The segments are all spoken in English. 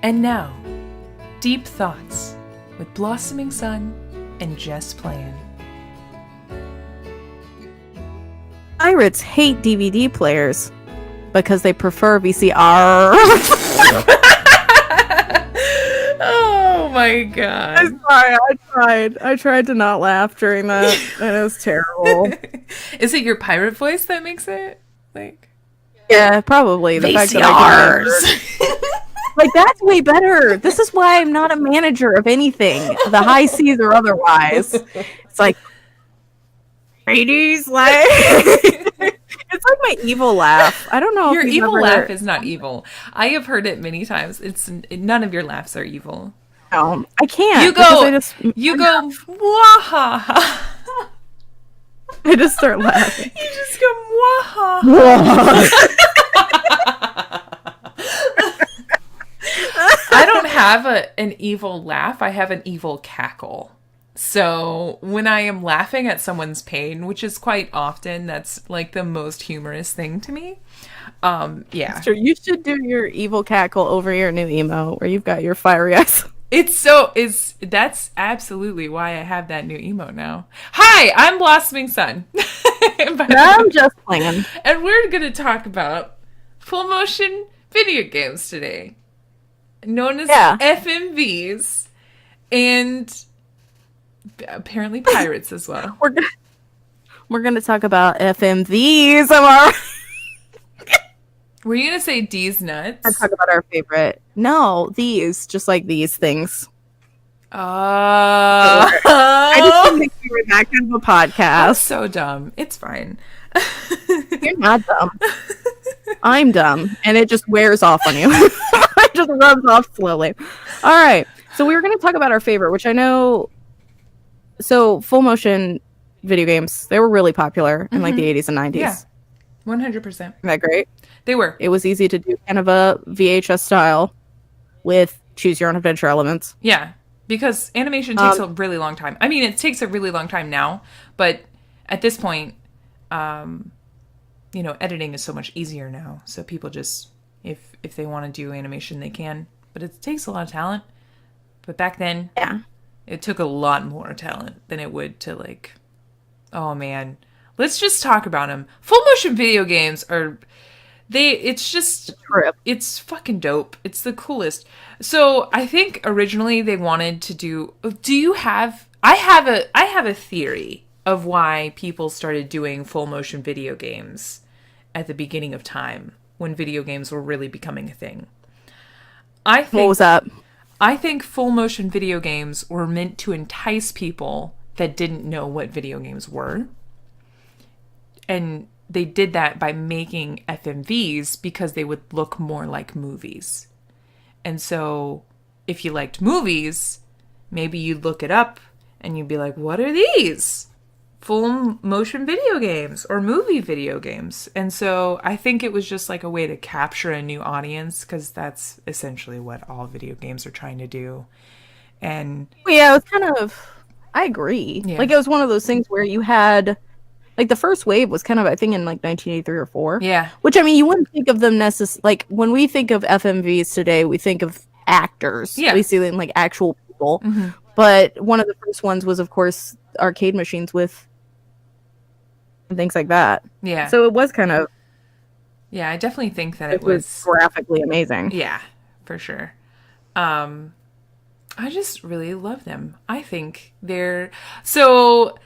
And now, Deep Thoughts with Blossoming Sun and Jess Plan. Pirates hate DVD players because they prefer VCR. Oh my god. I'm sorry, I tried to not laugh during that, and it was terrible. Is it your pirate voice that makes it? Like, yeah, probably. The fact that I can like, that's way better. This is why I'm not a manager of anything, the high seas or otherwise. It's like, ladies, like, it's like my evil laugh. I don't know. Your evil laugh is not evil. I have heard it many times. None of your laughs are evil. No, I can't. You go, waha. I just start laughing. You just go, waha. I don't have an evil laugh. I have an evil cackle. So when I am laughing at someone's pain, which is quite often, that's like the most humorous thing to me. Yeah. Sure, you should do your evil cackle over your new emo where you've got your fiery eyes. That's absolutely why I have that new emote now. Hi, I'm Blossoming Sun. I'm just playing. And we're going to talk about full motion video games today, known as FMVs, and apparently pirates as well. We're gonna talk about FMVs. I'm alright. Were you gonna say D's nuts? I talk about our favorite. No, these, just like these things. I just didn't think we were that kind of a podcast. That's so dumb. It's fine. You're not dumb. I'm dumb, and it just wears off on you. It just rubs off slowly. All right, so we were going to talk about our favorite, which I know. So, full motion video games, they were really popular in like the 80s and 90s. Yeah, 100%. Isn't that great? They were. It was easy to do kind of a VHS style with choose your own adventure elements. Yeah, because animation takes a really long time. I mean, it takes a really long time now, but at this point, editing is so much easier now. So people just, if they want to do animation, they can. But it takes a lot of talent. But back then, it took a lot more talent than it would to, like, oh man, let's just talk about them. Full motion video games are, it's fucking dope. It's the coolest. So I think originally they wanted to do, I have a theory of why people started doing full motion video games at the beginning of time when video games were really becoming a thing. What was that? I think full motion video games were meant to entice people that didn't know what video games were. And they did that by making FMVs because they would look more like movies. And so if you liked movies, maybe you'd look it up and you'd be like, what are these? Full motion video games or movie video games. And so I think it was just like a way to capture a new audience, because that's essentially what all video games are trying to do. And yeah, it was kind of, I agree. Yeah. Like, it was one of those things where you had, like, the first wave was kind of, I think, in like 1983 or 4. Yeah. Which, I mean, you wouldn't think of them like, when we think of FMVs today, we think of actors. Yeah. We see them like actual people. Mm-hmm. But one of the first ones was, of course, arcade machines with things like that. Yeah. So it was kind of... Yeah, I definitely think that it was graphically amazing. Yeah, for sure. I just really love them. I think they're... So,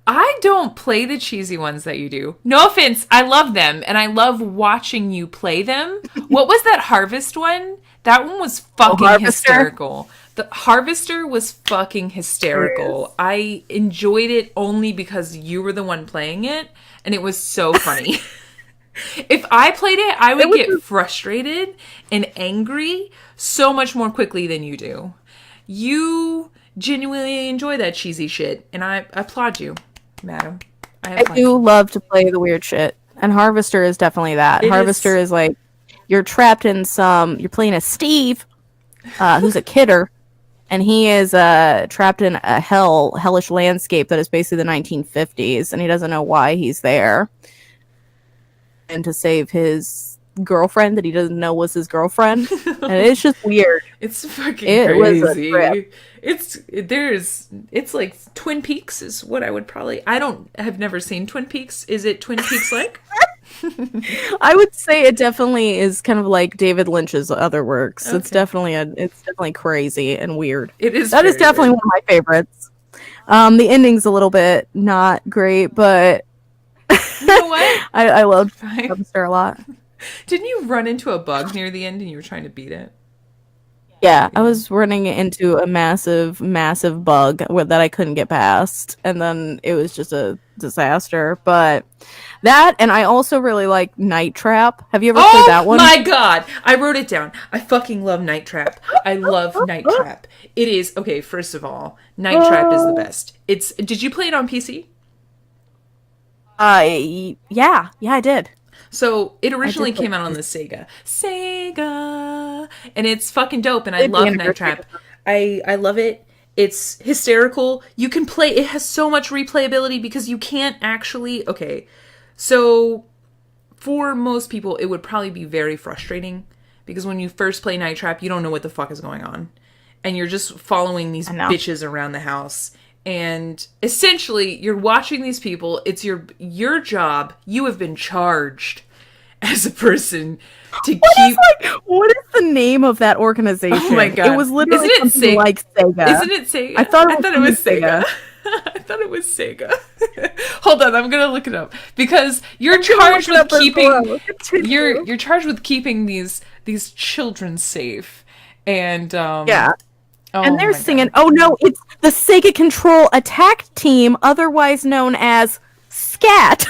I don't play the cheesy ones that you do. No offense, I love them, and I love watching you play them. What was that Harvest one? That one was fucking hysterical. The Harvester was fucking hysterical. I enjoyed it only because you were the one playing it, and it was so funny. If I played it, I would get frustrated and angry so much more quickly than you do. You genuinely enjoy that cheesy shit, and I applaud you, madam. I do love to play the weird shit, and Harvester is definitely that. Harvester is like, you're trapped in you're playing as Steve, who's a kidder, and he is trapped in a hellish landscape that is basically the 1950s, and he doesn't know why he's there. And to save his girlfriend that he doesn't know was his girlfriend, and it's just weird. It's fucking It was a crazy. trip. It's like Twin Peaks is what I would probably. Have never seen Twin Peaks. Is it Twin Peaks like? I would say it definitely is kind of like David Lynch's other works. Okay. It's definitely crazy and weird. It is. That is very definitely weird. one of my favorites. The ending's a little bit not great, but You know what? I loved Fine. Dumpster a lot. Didn't you run into a bug near the end and you were trying to beat it? Yeah, I was running into a massive, massive bug that I couldn't get past, and then it was just a disaster. But that, and I also really like Night Trap. Have you ever played that one? Oh my god! I wrote it down. I fucking love Night Trap. I love Night Trap. It is okay. First of all, Night Trap is the best. It's. Did you play it on PC? Yeah, I did. So it originally play came out on the Sega, and it's fucking dope. And I love Night Trap. I love it. It's hysterical. You can play. It has so much replayability because you can't actually. Okay, so for most people, it would probably be very frustrating because when you first play Night Trap, you don't know what the fuck is going on, and you're just following these bitches around the house. And essentially, you're watching these people. It's your job. You have been charged as a person to keep. What is the name of that organization? Oh my god! It was literally Isn't it something like Sega. Isn't it Sega? I thought it was Sega. I thought it was Sega. Hold on, I'm gonna look it up because you're charged with keeping. You're charged with keeping these children safe, and yeah. Oh and they're singing, God. Oh no, it's the Sega Control Attack Team, otherwise known as SCAT.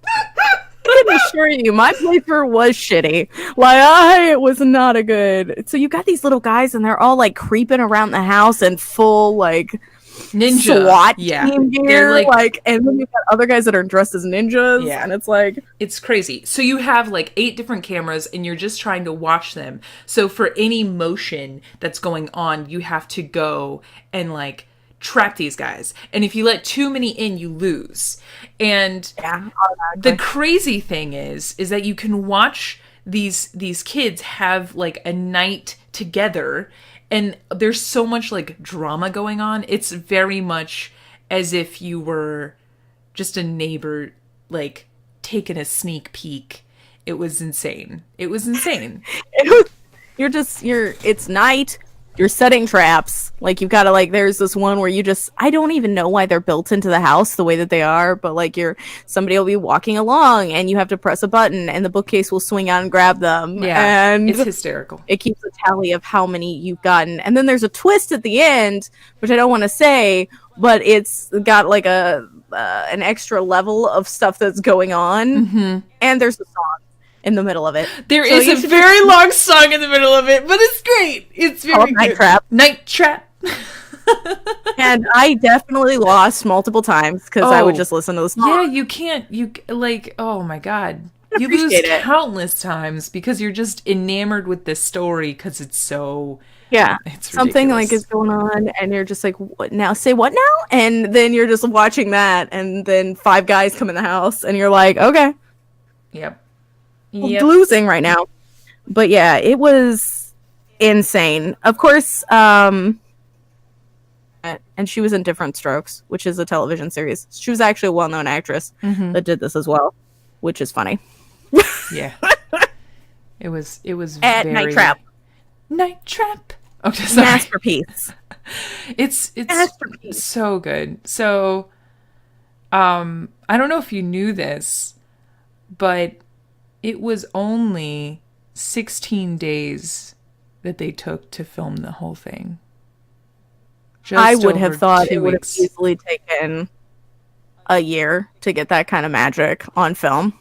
I can assure you, my playthrough was shitty. It was not a good. So you got these little guys, and they're all like creeping around the house in full like ninja SWAT team gear, and then you've got other guys that are dressed as ninjas, and it's like it's crazy. So you have like 8 different cameras, and you're just trying to watch them. So for any motion that's going on, you have to go and like trap these guys. And if you let too many in, you lose. And the crazy thing is that you can watch these kids have like a night together. And there's so much like drama going on. It's very much as if you were just a neighbor, like taking a sneak peek. It was insane. It's night. You're setting traps. Like you've got to there's this one where I don't even know why they're built into the house the way that they are, but like somebody will be walking along and you have to press a button and the bookcase will swing out and grab them. Yeah, and it's hysterical. It keeps a tally of how many you've gotten. And then there's a twist at the end, which I don't want to say, but it's got like an extra level of stuff that's going on. Mm-hmm. And there's a song in the middle of it. There is a very long song in the middle of it, but it's great. It's very good. Night Trap. Night Trap. And I definitely lost multiple times because I would just listen to the song. Yeah, you can't. Oh my god. You lose countless times because you're just enamored with this story because it's so... Yeah, it's something like is going on and you're just like, what now? Say what now? And then you're just watching that and then 5 guys come in the house and you're like, okay. Yep. Losing right now. But yeah, it was insane. Of course, and she was in Different Strokes, which is a television series. She was actually a well-known actress that did this as well, which is funny. Yeah. It was At very... Night Trap. Night Trap. Okay, sorry. Masterpiece. It's so good. So, I don't know if you knew this, but it was only 16 days that they took to film the whole thing. I would have thought it would have easily taken a year to get that kind of magic on film.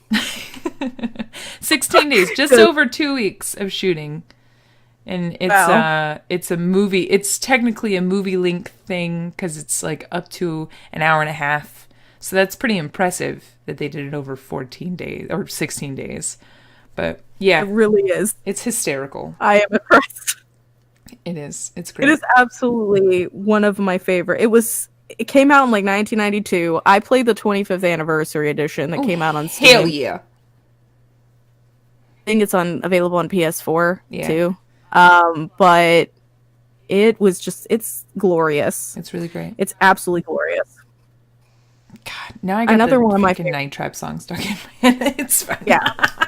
16 days, just over 2 weeks of shooting. And it's a movie. It's technically a movie length thing because it's like up to an hour and a half. So that's pretty impressive that they did it over 14 days or 16 days. But yeah, it really is. It's hysterical. I am impressed. It is. It's great. It is absolutely one of my favorite. It came out in like 1992. I played the 25th anniversary edition that came out on Steam. Hell yeah. think it's available on PS4 Yeah. too. But it's glorious. It's really great. It's absolutely glorious. God, now I got Another the one of my freaking Night Trap song stuck in my head. It's fine. Yeah,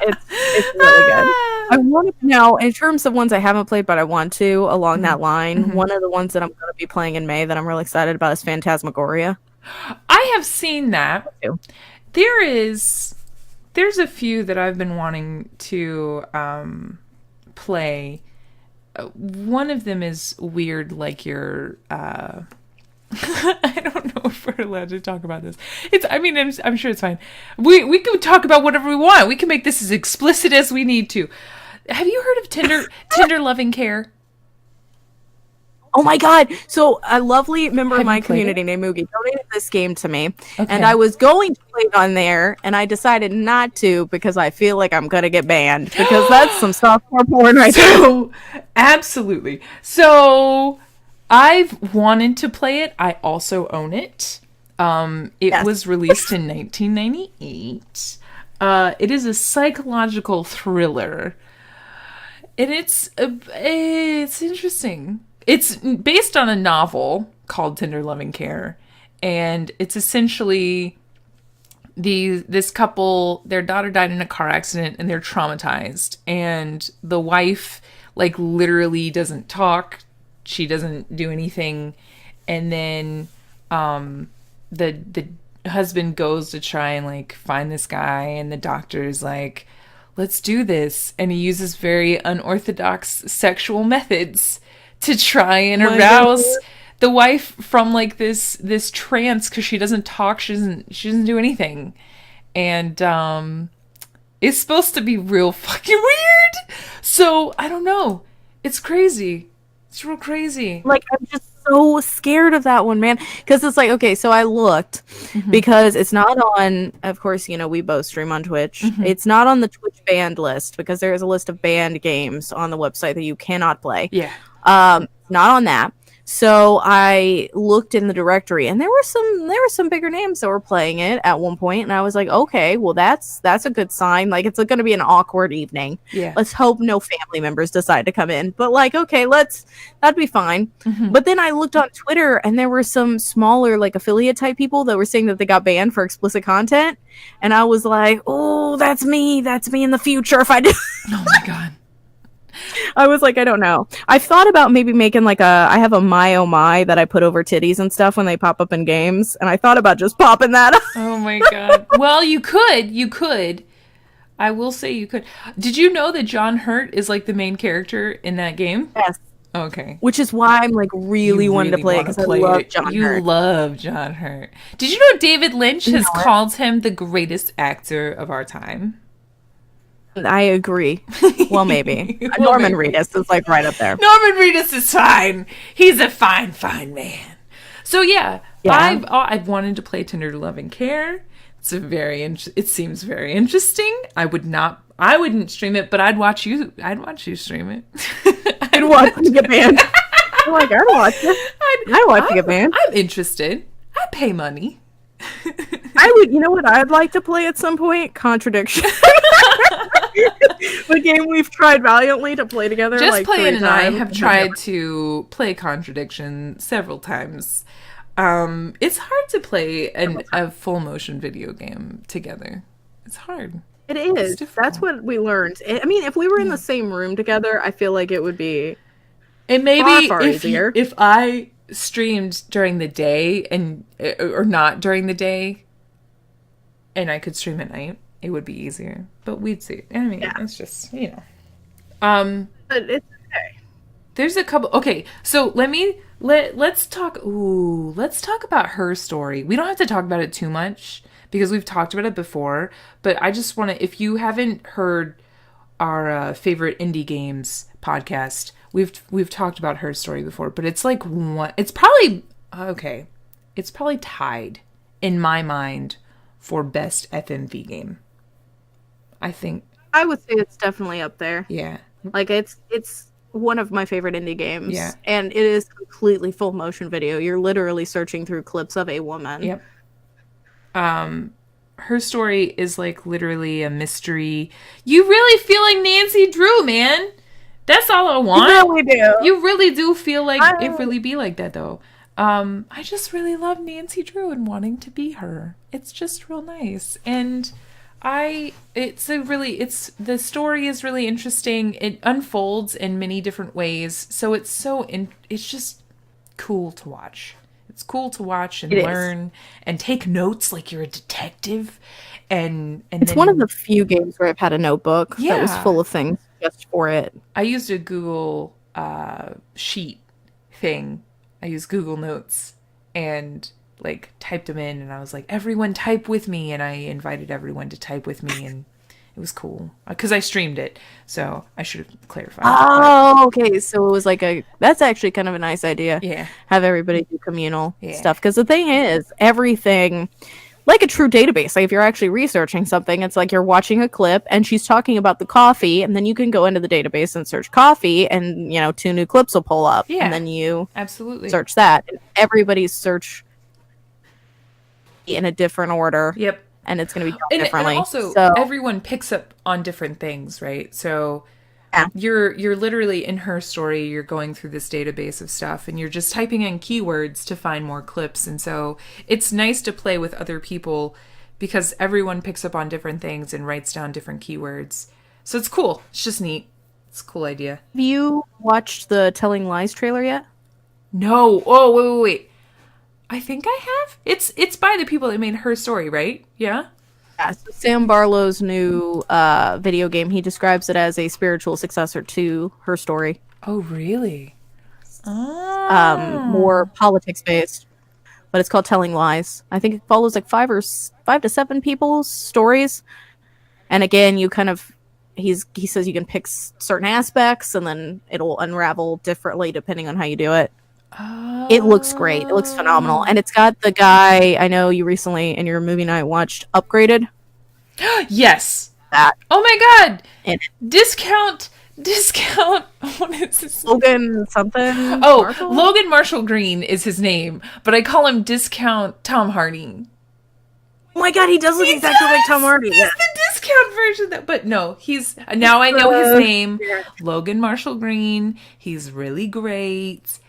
it's really good. I want to now, in terms of ones I haven't played, but I want to along that line. One of the ones that I'm going to be playing in May that I'm really excited about is Phantasmagoria. I have seen that. Too. There's a few that I've been wanting to play. One of them is weird, like your. I don't know if we're allowed to talk about this. I'm sure it's fine. We can talk about whatever we want. We can make this as explicit as we need to. Have you heard of Tinder Loving Care? Oh my god! So a lovely member of my you played community named Moogie donated this game to me, Okay. and I was going to play it on there, and I decided not to because I feel like I'm gonna get banned because that's some softcore porn right there. So, absolutely. So, I've wanted to play it. I also own it. It Yes. was released in 1998. It is a psychological thriller, and it's interesting. It's based on a novel called Tinder Loving Care, and it's essentially this couple, their daughter died in a car accident and they're traumatized, and the wife like literally doesn't talk, she doesn't do anything, and then the husband goes to try and like find this guy, and the doctor's like, let's do this, and he uses very unorthodox sexual methods to try and arouse the wife from like this trance, because she doesn't talk, she doesn't do anything, and it's supposed to be real fucking weird. So I don't know, it's crazy, it's real crazy. Like, I'm just so scared of that one, man. Because it's like, okay, so I looked because it's not on, of course, you know, we both stream on Twitch. It's not on the Twitch banned list because there is a list of banned games on the website that you cannot play. Yeah. Not on that. So I looked in the directory, and there were some bigger names that were playing it at one point, and I was like, okay, well that's a good sign. Like, it's going to be an awkward evening. Yeah. Let's hope no family members decide to come in. But like, okay, that'd be fine. But then I looked on Twitter, and there were some smaller like affiliate type people that were saying that they got banned for explicit content, and I was like, oh, that's me in the future if I do. Oh my god. I was like, I don't know. I've thought about maybe making like I have a my oh my that I put over titties and stuff when they pop up in games, and I thought about just popping that up. Oh my god. Well, you could. I will say you could. Did you know that John Hurt is like the main character in that game? Yes. Okay. Which is why I'm like really wanting to play it, because I love John Hurt. You love John Hurt. Did you know David Lynch has called him the greatest actor of our time? I agree. Well, maybe. Well, Norman maybe. Reedus is like right up there. Norman Reedus is fine. He's a fine man. So yeah. I've wanted to play Tinder Loving Care. It seems very interesting. I wouldn't stream it, but I'd watch you stream it. I'd watch you get banned. I'm like, I'd watch it. I'd watch you get banned. I'm interested. I'd pay money. I would, you know what I'd like to play at some point? Contradiction. The game we've tried valiantly to play together. Just like Playin and I times. have tried to play Contradiction several times. It's hard to play a full motion video game together. It's hard. It is. That's what we learned. I mean, if we were in the same room together, I feel like it would be far easier. If I streamed during the day or not during the day, and I could stream at night, it would be easier. But we'd see. I mean, it's just, you know. But it's okay. There's a couple. Okay, so let's talk. Let's talk about her story. We don't have to talk about it too much because we've talked about it before. But I just want to, if you haven't heard our favorite indie games podcast, we've talked about her story before. But it's like it's probably tied in my mind for best FMV game. I think I would say it's definitely up there. Yeah. Like it's one of my favorite indie games. Yeah. And it is completely full motion video. You're literally searching through clips of a woman. Yep. her story is like literally a mystery. You really feel like Nancy Drew, man. That's all I want. You really do. You really do feel like it really be like that though. I just really love Nancy Drew and wanting to be her. It's just real nice. And the story is really interesting. It unfolds in many different ways. So it's just cool to watch. It's cool to watch and learn and take notes like you're a detective. And it's one of the few games where I've had a notebook that was full of things just for it. I used a Google sheet thing. I used Google Notes and like typed them in, and I was like, everyone type with me, and I invited everyone to type with me, and it was cool because I streamed it, so I should have clarified. Oh, okay. So it was like that's actually kind of a nice idea. Yeah. Have everybody do communal stuff. Because the thing is, everything, like a true database, like if you're actually researching something, it's like you're watching a clip and she's talking about the coffee, and then you can go into the database and search coffee, and 2 new clips will pull up. Yeah. And then you absolutely search that. And everybody's search in a different order. Yep. And it's going to be done differently. And also, everyone picks up on different things, right? So you're literally in her story, you're going through this database of stuff, and you're just typing in keywords to find more clips. And so it's nice to play with other people because everyone picks up on different things and writes down different keywords. So it's cool. It's just neat. It's a cool idea. Have you watched the Telling Lies trailer yet? No. Oh, wait. I think I have. It's by the people that made Her Story, right? Yeah? Yeah, so Sam Barlow's new video game, he describes it as a spiritual successor to Her Story. Oh, really? Oh. More politics-based. But it's called Telling Lies. I think it follows like 5 to 7 people's stories. And again, you kind of... He says you can pick certain aspects, and then it'll unravel differently depending on how you do it. Oh. It looks great. It looks phenomenal. And it's got the guy I know you recently in your movie night watched Upgraded. Yes. That. Oh my god. Discount. What is this? Logan something. Oh, Marshall? Logan Marshall Green is his name, but I call him Discount Tom Hardy. Oh my god, he does look exactly like Tom Hardy. He's the discount version but no, now I know his name. Logan Marshall Green. He's really great.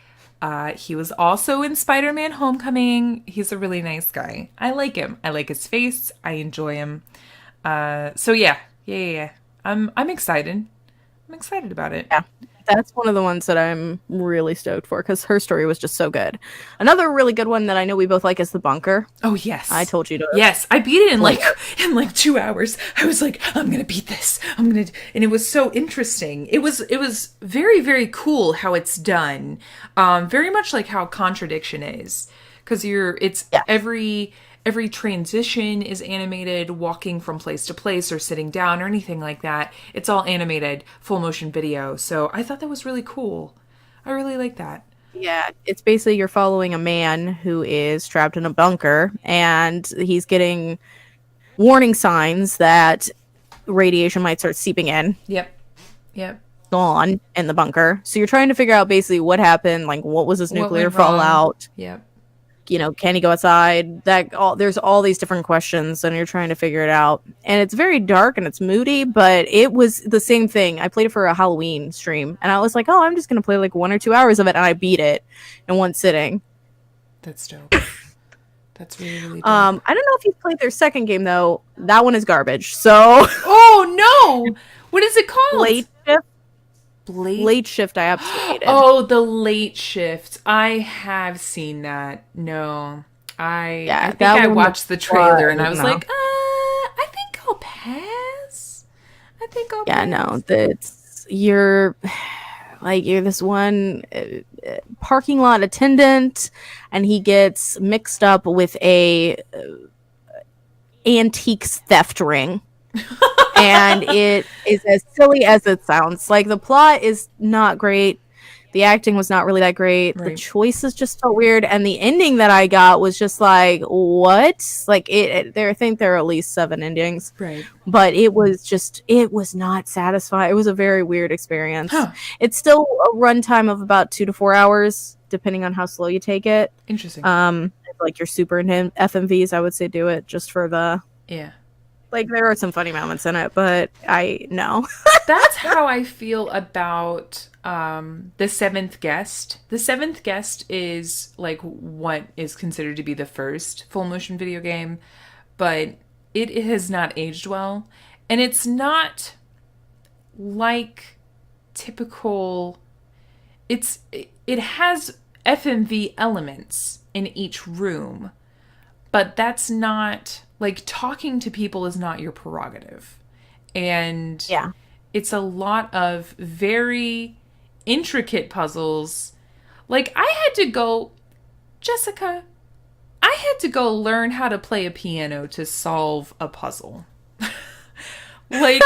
He was also in Spider-Man Homecoming. He's a really nice guy. I like him. I like his face. I enjoy him. So yeah. I'm excited. I'm excited about it. Yeah. That's one of the ones that I'm really stoked for because Her Story was just so good. Another really good one that I know we both like is The Bunker. Oh yes, I told you to. Yes, I beat it in like 2 hours. I was like, I'm gonna beat this. And it was so interesting. It was very, very cool how it's done. Very much like how Contradiction is, because every transition is animated, walking from place to place or sitting down or anything like that. It's all animated, full motion video. So I thought that was really cool. I really like that. Yeah, it's basically you're following a man who is trapped in a bunker, and he's getting warning signs that radiation might start seeping in. Yep. On in the bunker. So you're trying to figure out basically what happened, like what was his nuclear fallout. Yep. Can he go outside? There's all these different questions, and you're trying to figure it out. And it's very dark and it's moody, but it was the same thing. I played it for a Halloween stream, and I was like, oh, I'm just going to play like 1 or 2 hours of it, and I beat it in one sitting. That's dope. That's really, really dope. I don't know if you've played their second game, though. That one is garbage, so... Oh, no! What is it called? Late Shift, I absolutely hated. Oh, the Late Shift. I have seen that. No. I think I watched the trailer and I was like, I think I'll pass. Yeah, no. You're this one parking lot attendant, and he gets mixed up with a antiques theft ring. And it is as silly as it sounds. Like, the plot is not great. The acting was not really that great. Right. The choices just felt weird. And the ending that I got was just like, what? Like, I think there are at least 7 endings. Right. But it was not satisfying. It was a very weird experience. Huh. It's still a runtime of about 2 to 4 hours, depending on how slow you take it. Interesting. Like your super FMVs, I would say do it just for the Yeah. Like, there are some funny moments in it, but I no. That's how I feel about the Seventh Guest. The Seventh Guest is like what is considered to be the first full motion video game, but it has not aged well. And it's not like typical. It has FMV elements in each room, but that's not like talking to people is not your prerogative. And Yeah. it's a lot of very intricate puzzles. Like, Jessica, I had to go learn how to play a piano to solve a puzzle. Like,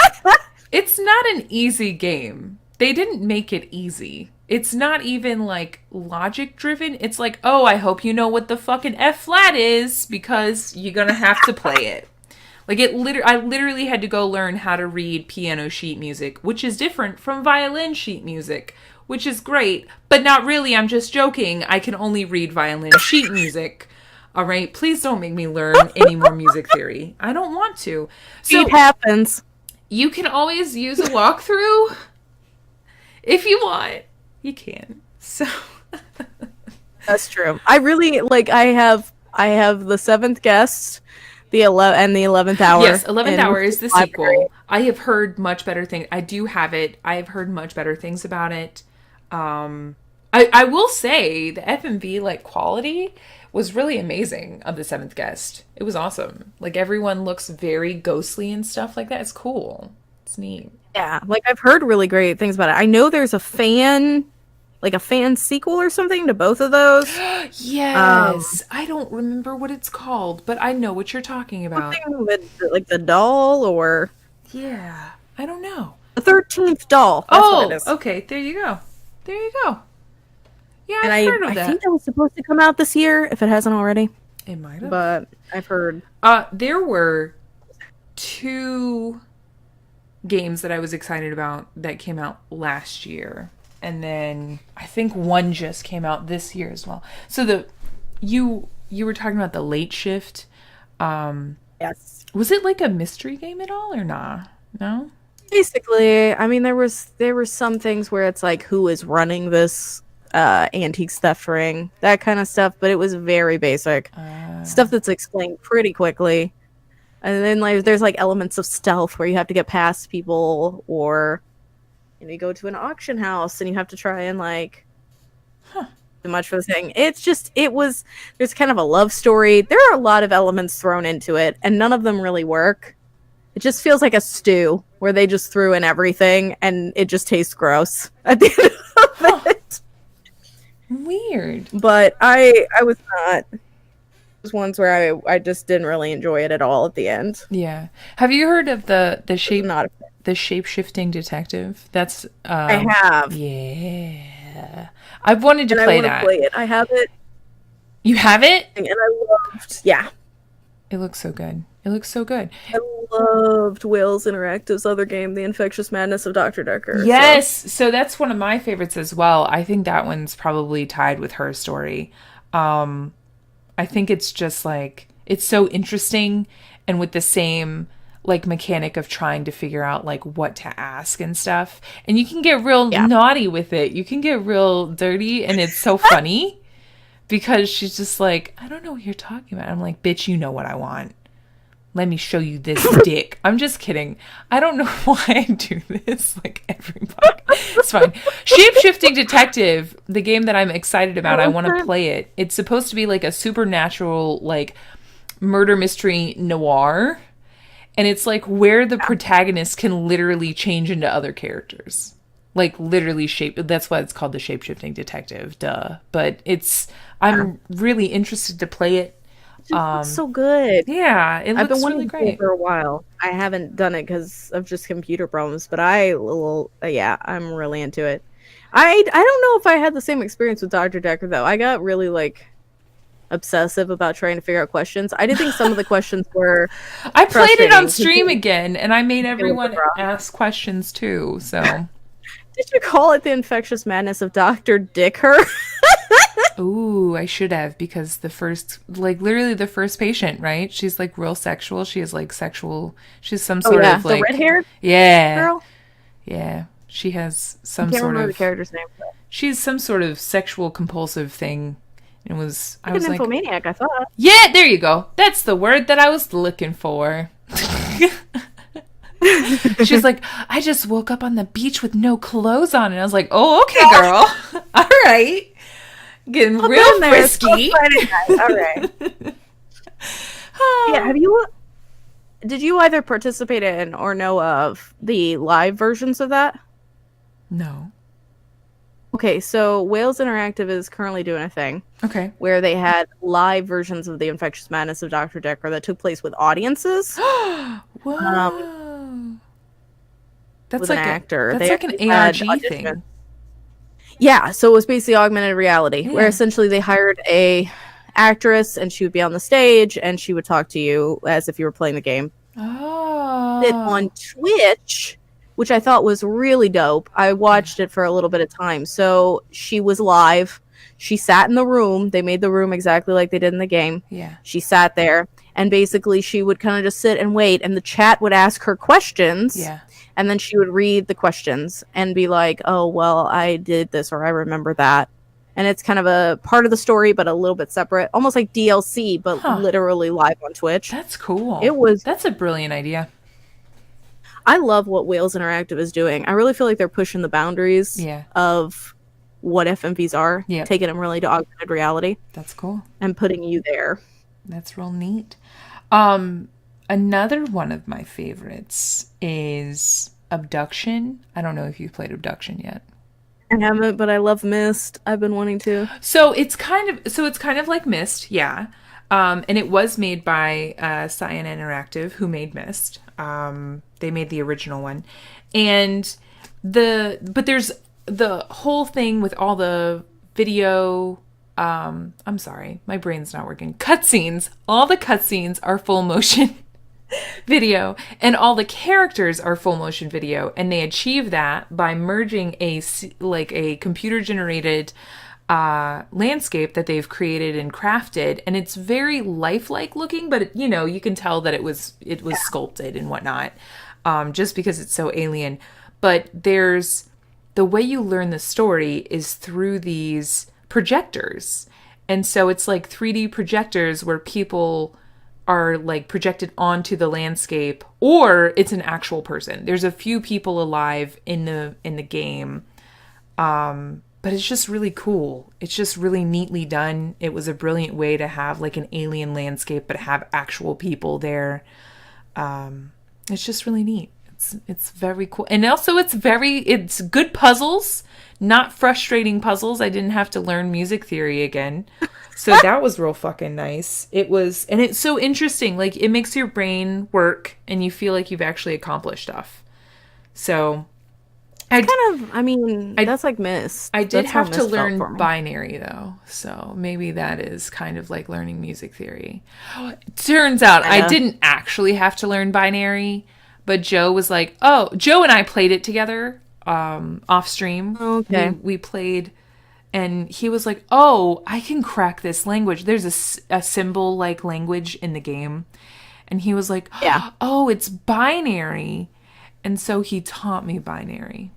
it's not an easy game. They didn't make it easy. It's not even like logic driven. It's like, oh, I hope you know what the fucking F flat is because you're gonna have to play it. Like I literally had to go learn how to read piano sheet music, which is different from violin sheet music, which is great, but not really. I'm just joking. I can only read violin sheet music. All right, please don't make me learn any more music theory. I don't want to. So It happens. you can always use a walkthrough if you want. You can. So That's true. I really like. I have the Seventh Guest, the 11th Hour. yes, 11th Hour is the library. sequel. I have heard much better things. I do have it. I have heard much better things about it. I will say the FMV like quality was really amazing of the Seventh Guest. It was awesome. Like everyone looks very ghostly and stuff like that. It's cool. It's neat. Yeah, like I've heard really great things about it. I know there's a fan sequel or something to both of those. Yes. I don't remember what it's called, but I know what you're talking about. Something with like the doll or Yeah. I don't know. the 13th doll. That's what it is. Okay. There you go. There you go. Yeah, And I've heard of I that. think that was supposed to come out this year if it hasn't already. It might have. But I've heard. There were 2 games that I was excited about that came out last year. And then I think one just came out this year as well. So you were talking about the Late Shift. Yes. Was it like a mystery game at all or nah? No? Basically, I mean there were some things where it's like who is running this antique theft ring, that kind of stuff, but it was very basic. Stuff that's explained pretty quickly. And then like there's like elements of stealth where you have to get past people, or you go to an auction house and you have to try and like too much for the thing. There's kind of a love story. There are a lot of elements thrown into it, and none of them really work. It just feels like a stew where they just threw in everything and it just tastes gross at the end of it. Weird. But I was not. Those ones where I just didn't really enjoy it at all at the end. Yeah. Have you heard of the Not. shape-shifting detective? That's I have. Yeah. I've wanted to And play I want that. to play it. I have it, You have it? and I loved. Yeah, It looks so good. It looks so good. I loved Will's Interactive's other game, The Infectious Madness of Dr. Decker. Yes. So that's one of my favorites as well. I think that one's probably tied with Her Story. I think it's just like, it's so interesting and with the same like mechanic of trying to figure out like what to ask and stuff. And you can get real naughty with it. You can get real dirty, and it's so funny because she's just like, I don't know what you're talking about. I'm like, bitch, you know what I want. Let me show you this dick. I'm just kidding. I don't know why I do this like every podcast. It's fine. Shape-shifting detective, the game that I'm excited about. I want to play it. It's supposed to be like a supernatural like murder mystery noir. And it's like where the protagonist can literally change into other characters. Like literally that's why it's called the shape-shifting detective. Duh. But I'm really interested to play it. It looks so good. Yeah, it I've been looks wanting really to play great. it for a while. I haven't done it because of just computer problems, but I'm really into it. I don't know if I had the same experience with Dr. Decker though. I got really like obsessive about trying to figure out questions. I did think some of the questions were I played it on frustrating. stream again, and I made everyone ask questions too. So Did you call it The Infectious Madness of Dr. Dicker? Ooh, I should have, because the first, like literally the first patient, right? She's like real sexual. She is like sexual. She's some Oh sort yeah, of the like, red haired yeah, girl. yeah. She has I some can't sort remember the of, character's name. But she's some sort of sexual compulsive thing. And I like an was like, nymphomaniac, I thought. yeah, there you go. That's the word that I was looking for. She's like, I just woke up on the beach with no clothes on. And I was like, oh, okay, girl. All right. Getting real frisky. All right. Yeah, did you either participate in or know of the live versions of that? No. Okay, so Wales Interactive is currently doing a thing Okay. where they had live versions of The Infectious Madness of Dr. Decker that took place with audiences. Whoa. That's With like an actor. That's They like an actually had ARG thing. auditions. Yeah, so it was basically augmented reality, where Yeah. essentially they hired a actress and she would be on the stage and she would talk to you as if you were playing the game. It on Oh. Twitch, which I thought was really dope. I watched it for a little bit of time. So she was live. She sat in the room. They made the room exactly like they did in the game. Yeah. She sat there and basically she would kind of just sit and wait and the chat would ask her questions. Yeah. And then she would read the questions and be like, oh, well, I did this or I remember that. And it's kind of a part of the story, but a little bit separate. Almost like DLC, but literally live on Twitch. That's cool. That's a brilliant idea. I love what Wales Interactive is doing. I really feel like they're pushing the boundaries of what FMVs are, taking them really to augmented reality. That's cool. And putting you there. That's real neat. Another one of my favorites is Abduction. I don't know if you've played Abduction yet. I haven't, but I love Myst. I've been wanting to. So it's kind of like Myst, yeah. And it was made by Cyan Interactive, who made Myst. They made the original one, and but there's the whole thing with all the video. I'm sorry, my brain's not working. Cutscenes. All the cutscenes are full motion video, and all the characters are full motion video, and they achieve that by merging a computer generated landscape that they've created and crafted, and it's very lifelike looking, but you can tell that it was sculpted and whatnot, just because it's so alien. But there's the way you learn the story is through these projectors, and so it's like 3D projectors where people are like projected onto the landscape, or it's an actual person. There's a few people alive in the game, but it's just really cool. It's just really neatly done. It was a brilliant way to have like an alien landscape but have actual people there. It's just really neat. It's very cool, and also it's good puzzles, not frustrating puzzles. I didn't have to learn music theory again. So that was real fucking nice. And it's so interesting. Like, it makes your brain work and you feel like you've actually accomplished stuff. So that's like Myst. I did have to learn binary though. So maybe that is kind of like learning music theory. Turns out I didn't actually have to learn binary, but Joe was like, Joe and I played it together off stream. Okay. We played. And he was like, oh, I can crack this language. There's a symbol-like language in the game. And he was like, oh, it's binary. And so he taught me binary.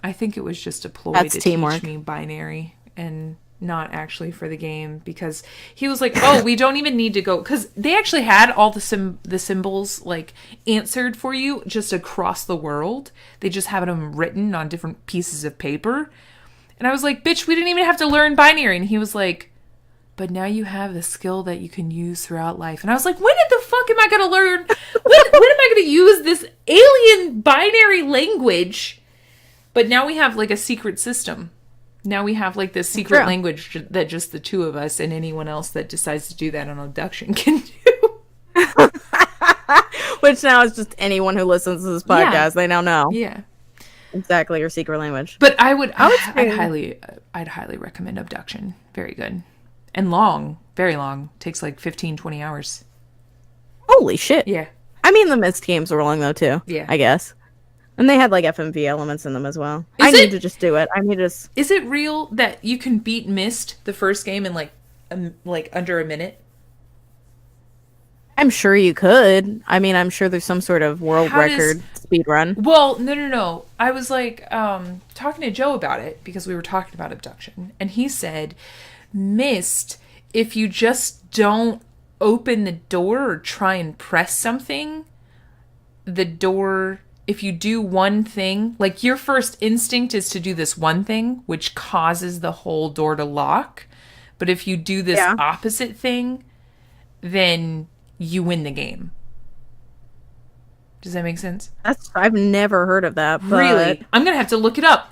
I think it was just a ploy to teach me binary and not actually for the game. Because he was like, oh, we don't even need to go. Because they actually had all the symbols like answered for you just across the world. They just have them written on different pieces of paper. And I was like, bitch, we didn't even have to learn binary. And he was like, but now you have the skill that you can use throughout life. And I was like, when the fuck am I going to learn? When am I going to use this alien binary language? But now we have like a secret system. Now we have like this secret language that just the two of us and anyone else that decides to do that on Abduction can do. Which now is just anyone who listens to this podcast. Yeah. They now know. Yeah. Exactly, your secret language. But I'd highly recommend Abduction. Very good. And long, very long. Takes like 15, 20 hours. Holy shit. Yeah. I mean, the Myst games are long though too. Yeah. I guess. And they had like FMV elements in them as well. I Is need to it just do it. I need to just. is it real that you can beat Myst the first game in like under a minute? I'm sure you could. I mean, I'm sure there's some sort of world How does record speed run. Well, no. I was like talking to Joe about it because we were talking about Abduction, and he said Myst, if you just don't open the door or try and press something, the door, if you do one thing, like your first instinct is to do this one thing, which causes the whole door to lock. But if you do this Yeah. opposite thing, then you win the game. Does that make sense? I've never heard of that. But Really? I'm going to have to look it up.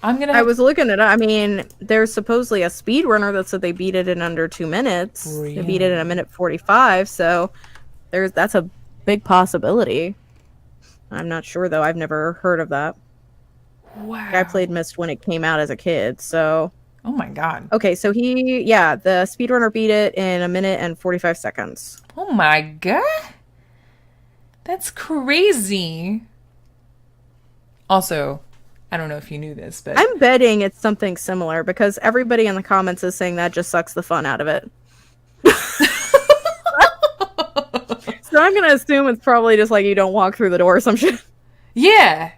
I was looking at it. I mean, there's supposedly a speedrunner that said they beat it in under 2 minutes. They beat it in a minute 45. So that's a big possibility. I'm not sure though. I've never heard of that. Wow. I played Myst when it came out as a kid. So Oh my God. okay, so the speedrunner beat it in a minute and 45 seconds. Oh my God. That's crazy. Also, I don't know if you knew this, but I'm betting it's something similar because everybody in the comments is saying that just sucks the fun out of it. So I'm gonna assume it's probably just like you don't walk through the door or some shit. yeah,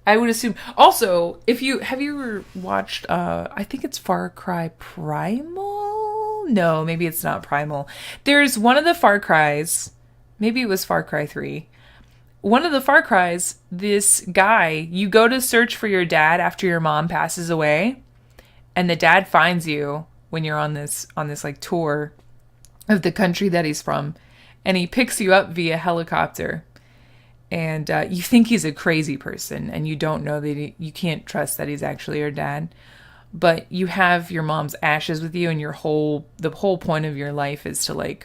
I would assume. Also, if you have you ever watched I think it's Far Cry Primal? No, maybe it's not Primal. There's one of the Far Crys, maybe it was Far Cry 3. One of the Far Crys, this guy, you go to search for your dad after your mom passes away, and the dad finds you when you're on this like tour of the country that he's from, and he picks you up via helicopter. And you think he's a crazy person, and you don't know that you can't trust that he's actually your dad. But you have your mom's ashes with you, and the whole point of your life is to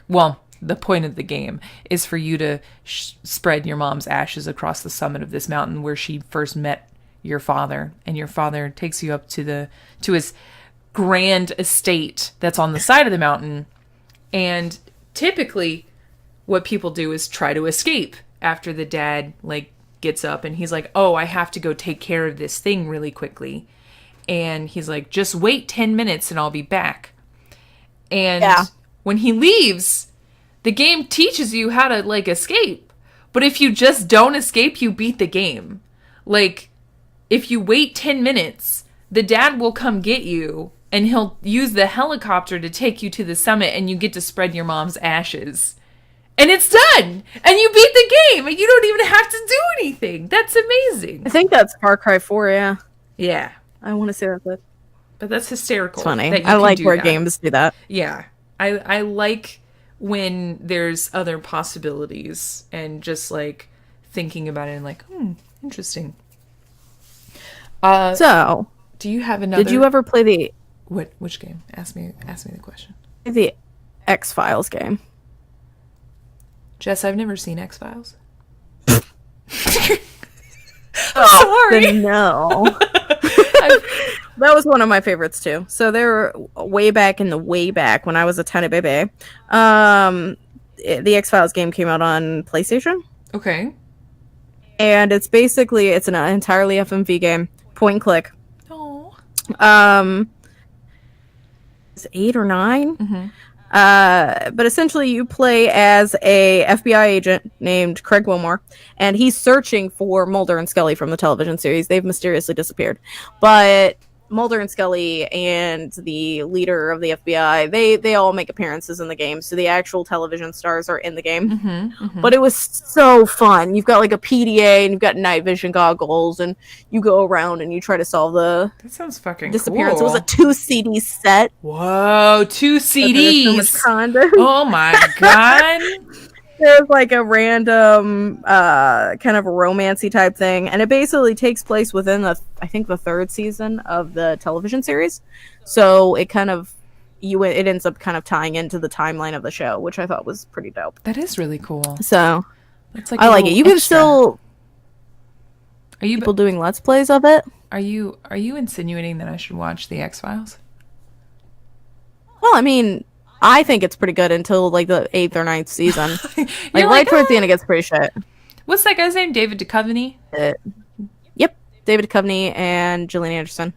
the point of the game is for you to spread your mom's ashes across the summit of this mountain where she first met your father, and your father takes you up to his grand estate that's on the side of the mountain. And typically what people do is try to escape after the dad gets up, and he's like, oh, I have to go take care of this thing really quickly. And he's like, just wait 10 minutes and I'll be back. And when he leaves, the game teaches you how to escape. But if you just don't escape, you beat the game. If you wait 10 minutes, the dad will come get you, and he'll use the helicopter to take you to the summit, and you get to spread your mom's ashes. And it's done! And you beat the game! And you don't even have to do anything! That's amazing! I think that's Far Cry 4, yeah. Yeah. I want to say that's it. But that's hysterical. It's funny. That you I can like do where that. games do that. Yeah. I like when there's other possibilities and just thinking about it and interesting. So, do you have another? did you ever play which game? Ask me the question. the X-Files game? Jess, I've never seen X-Files. Sorry. Sorry. No. That was one of my favorites too. So they were way back when I was a tiny baby. The X-Files game came out on PlayStation. Okay. And it's an entirely FMV game, point and click. Oh. It's 8 or 9. Mm-hmm. But essentially you play as a FBI agent named Craig Wilmore, and he's searching for Mulder and Scully from the television series. They've mysteriously disappeared. But Mulder and Scully and the leader of the FBI, they all make appearances in the game. So the actual television stars are in the game. Mm-hmm, mm-hmm. But it was so fun. You've got a PDA and you've got night vision goggles, and you go around and you try to solve the That sounds fucking disappearance. cool. It was a 2 CD set. Whoa, 2 CDs. Oh my God. There's a random kind of a romancy type thing, and it basically takes place within the 3rd season of the television series. So it it ends up kind of tying into the timeline of the show, which I thought was pretty dope. That is really cool. So That's I like it. You can still Are you people doing Let's Plays of it. Are you insinuating that I should watch the X-Files? Well, I mean, I think it's pretty good until the 8th or 9th season. You're Right towards the end, it gets pretty shit. What's that guy's name? David Duchovny? Yep, David Duchovny and Gillian Anderson.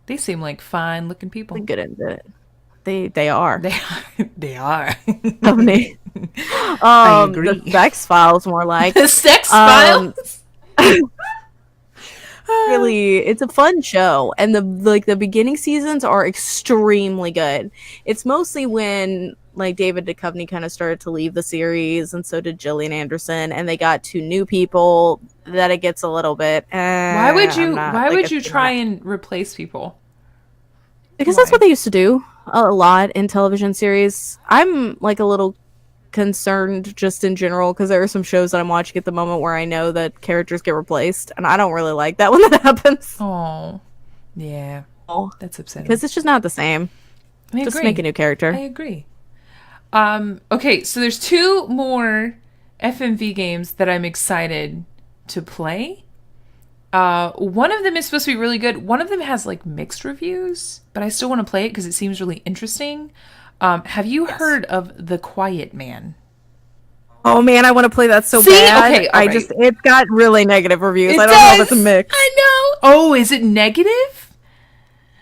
They seem like fine-looking people. They're good at it. They are. They are. Duchovny. I agree. The Sex Files, more like. The Sex Files? Really, it's a fun show, and the beginning seasons are extremely good. It's mostly when like David Duchovny kind of started to leave the series, and so did Gillian Anderson, and they got 2 new people that it gets a little bit. Why would you try and replace people? Because that's what they used to do a lot in television series. I'm like a little concerned just in general because there are some shows that I'm watching at the moment where I know that characters get replaced, and I don't really like that when that happens. Oh, yeah. That's upsetting. Because it's just not the same. Just make a new character. I agree. Okay, so there's 2 more FMV games that I'm excited to play. One of them is supposed to be really good. One of them has like mixed reviews, but I still want to play it because it seems really interesting. Have you heard of The Quiet Man? Oh man, I want to play that so bad. Okay, right. It's got really negative reviews. I don't know if it's a mix. I know. Oh, is it negative?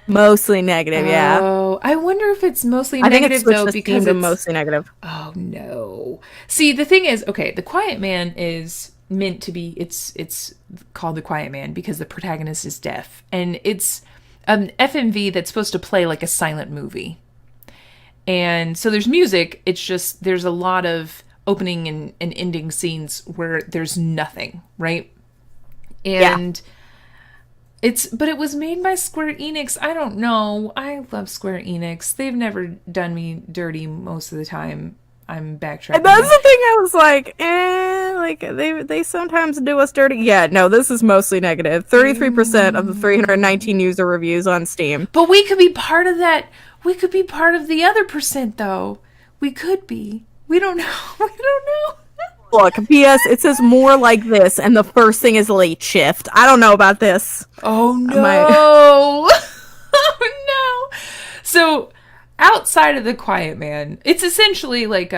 Mostly negative, yeah. Oh, I wonder if it's mostly negative. negative though, because it's mostly negative. Oh no. See, the thing is, okay, The Quiet Man is meant to be. It's called The Quiet Man because the protagonist is deaf, and it's an FMV that's supposed to play like a silent movie. And so there's music. It's just there's a lot of opening and ending scenes where there's nothing, right? And but it was made by Square Enix. I don't know. I love Square Enix. They've never done me dirty most of the time. I'm backtracking. And that's the thing. I was like, like they sometimes do us dirty. Yeah, no, this is mostly negative. 33% of the 319 user reviews on Steam. But we could be part of that. We could be part of the other percent, though. We could be. We don't know. We don't know. Look, P.S. It says more like this, and the first thing is late shift. I don't know about this. Oh, no. Oh, no. So, outside of The Quiet Man, it's essentially like,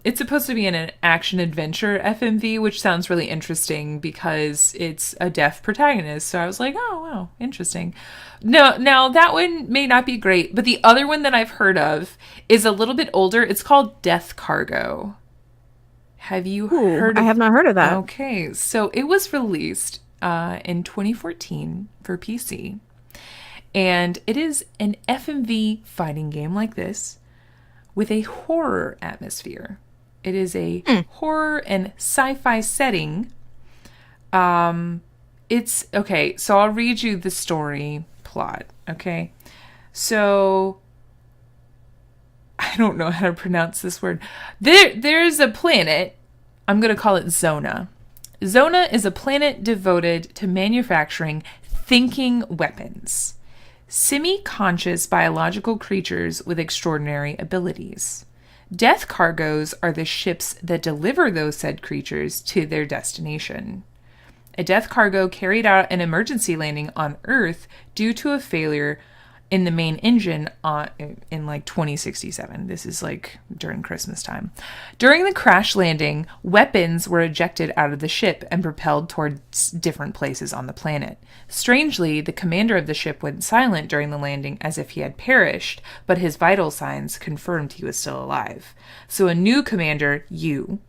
it's supposed to be an action-adventure FMV, which sounds really interesting because it's a deaf protagonist. So I was like, oh, wow, interesting. No, now that one may not be great, but the other one that I've heard of is a little bit older. It's called Death Cargo. Have you heard of it? I have not heard of that. Okay, so it was released in 2014 for PC. And it is an FMV fighting game like this with a horror atmosphere. It is a horror and sci-fi setting. It's okay, so I'll read you the story plot, okay? So I don't know how to pronounce this word. There's a planet. I'm going to call it Zona. Zona is a planet devoted to manufacturing thinking weapons. Semi-conscious biological creatures with extraordinary abilities. Death cargoes are the ships that deliver those said creatures to their destination. A death cargo carried out an emergency landing on Earth due to a failure in the main engine in like 2067. This is like during Christmas time. During the crash landing, weapons were ejected out of the ship and propelled towards different places on the planet. Strangely, the commander of the ship went silent during the landing as if he had perished, but his vital signs confirmed he was still alive. So a new commander, you,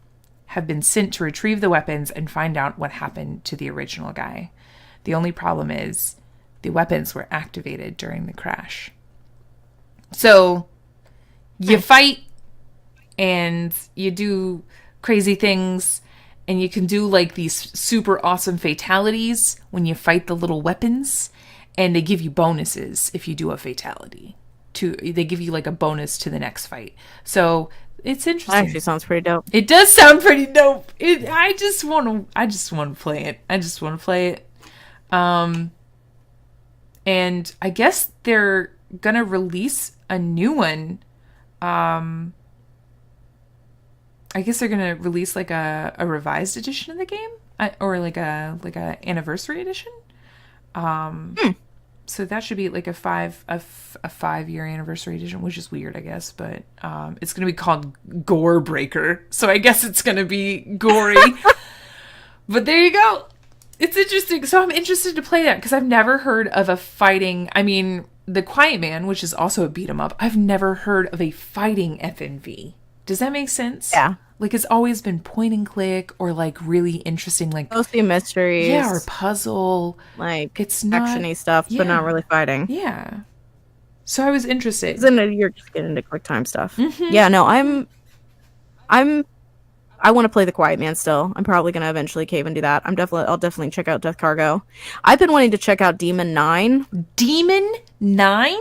have been sent to retrieve the weapons and find out what happened to the original guy. The only problem is the weapons were activated during the crash. So you fight and you do crazy things, and you can do like these super awesome fatalities when you fight the little weapons, and they give you bonuses if you do a fatality. They give you like a bonus to the next fight. So it's interesting. Actually sounds pretty dope. It does sound pretty dope. I just want to play it. I just want to play it. And I guess they're gonna release a new one. I guess they're gonna release like a revised edition of the game, or like a anniversary edition. So that should be like a 5-year anniversary edition, which is weird, I guess. But it's gonna be called Gore Breaker, so I guess it's gonna be gory. But there you go. It's interesting. So I'm interested to play that because I've never heard of a fighting. I mean, The Quiet Man, which is also a beat 'em up. I've never heard of a fighting FNV. Does that make sense? Yeah. Like, it's always been point and click or like really interesting, like Mostly mysteries. yeah, or puzzle. Like It's not actiony stuff, but not really fighting. Yeah. So I was interested. Then you're just getting into quick time stuff. Yeah, no, I want to play The Quiet Man still. I'm probably gonna eventually cave and do that. I'll definitely check out Death Cargo. I've been wanting to check out Demon 9. Demon 9?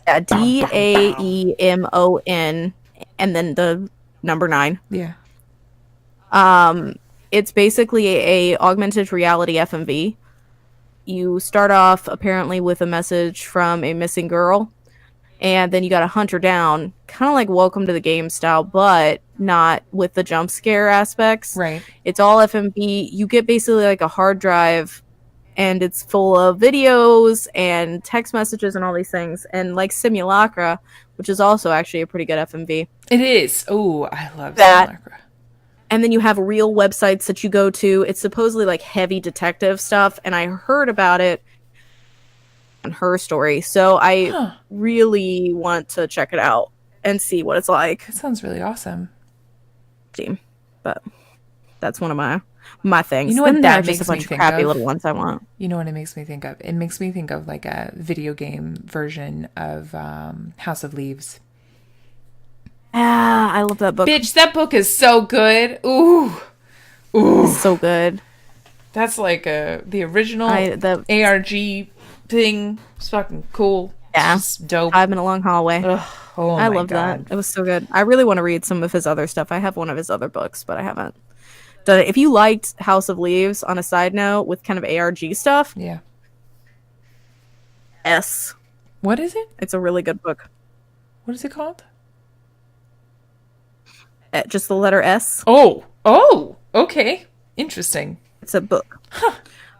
Yeah, DAEMON, and then the number 9. Yeah. It's basically a augmented reality FMV. You start off apparently with a message from a missing girl, and then you gotta hunt her down, kind of like Welcome to the Game style, but not with the jump scare aspects. Right. It's all FMV. You get basically like a hard drive, and it's full of videos and text messages and all these things, and like Simulacra, which is also actually a pretty good FMV. It is. Oh, I love That. Simulacra. And then you have real websites that you go to. It's supposedly like heavy detective stuff, and I heard about it on Her Story, so I really want to check it out and see what it's like. That sounds really awesome. But that's one of my things. You know what Then that there are just makes a bunch me of think crappy of? little ones I want. You know what it makes me think of? It makes me think of like a video game version of House of Leaves. Ah, I love that book. Bitch, that book is so good. Ooh. It's so good. That's like the original the ARG thing. It's fucking cool. Yeah. It's just dope. I'm in a long hallway. Ugh. Oh I my love God. that. It was so good. I really want to read some of his other stuff. I have one of his other books, but I haven't done it. If you liked House of Leaves, on a side note, with kind of ARG stuff, Yeah. S. What is it? It's a really good book. What is it called? Just the letter S. Oh. Oh. Okay. Interesting. It's a book.